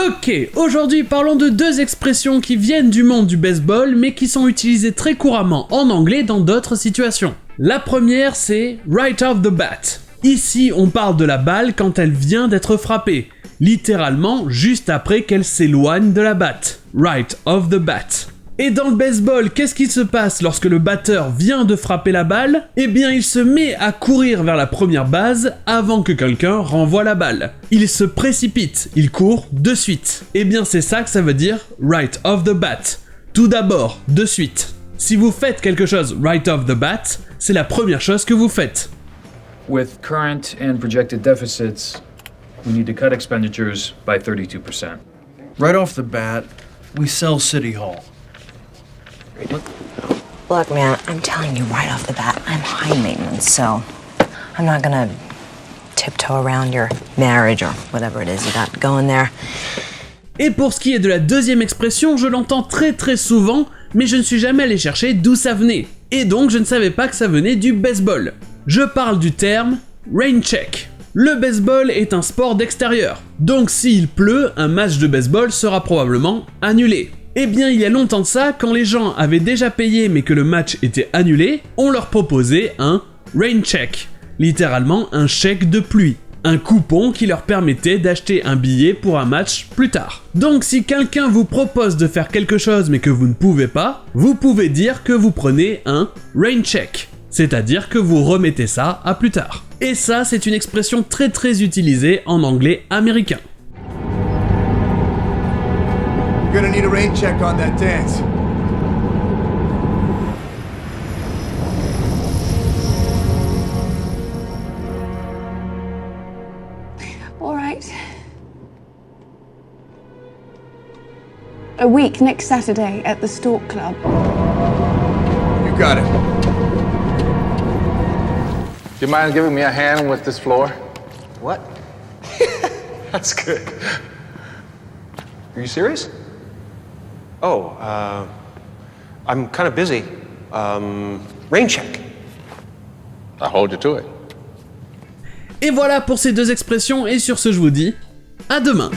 Ok, aujourd'hui parlons de deux expressions qui viennent du monde du baseball mais qui sont utilisées très couramment en anglais dans d'autres situations. La première c'est right off the bat. Ici on parle de la balle quand elle vient d'être frappée, littéralement juste après qu'elle s'éloigne de la batte. Right off the bat. Et dans le baseball, qu'est-ce qui se passe lorsque le batteur vient de frapper la balle ? Eh bien, il se met à courir vers la première base avant que quelqu'un renvoie la balle. Il se précipite, il court de suite. Eh bien, c'est ça que ça veut dire right off the bat. Tout d'abord, de suite. Si vous faites quelque chose right off the bat, c'est la première chose que vous faites. With current and projected deficits, we need to cut expenditures by 32%. Right off the bat, we sell City Hall. Look, man, I'm telling you right off the bat, I'm high maintenance, so I'm not gonna tiptoe around your marriage or whatever it is you got going there. Et pour ce qui est de la deuxième expression, je l'entends très souvent, mais je ne suis jamais allé chercher d'où ça venait. Et donc je ne savais pas que ça venait du baseball. Je parle du terme rain check. Le baseball est un sport d'extérieur, donc s'il pleut, un match de baseball sera probablement annulé. Eh bien, il y a longtemps de ça, quand les gens avaient déjà payé mais que le match était annulé, on leur proposait un rain check, littéralement un chèque de pluie, un coupon qui leur permettait d'acheter un billet pour un match plus tard. Donc si quelqu'un vous propose de faire quelque chose mais que vous ne pouvez pas, vous pouvez dire que vous prenez un rain check, c'est-à-dire que vous remettez ça à plus tard. Et ça, c'est une expression très utilisée en anglais américain. You're gonna need a rain check on that dance. All right. A week next Saturday at the Stork Club. You got it. Do you mind giving me a hand with this floor? What? That's good. Are you serious? Oh, I'm kind of busy. Rain check. I'll hold you to it. Et voilà pour ces deux expressions, et sur ce je vous dis, à demain.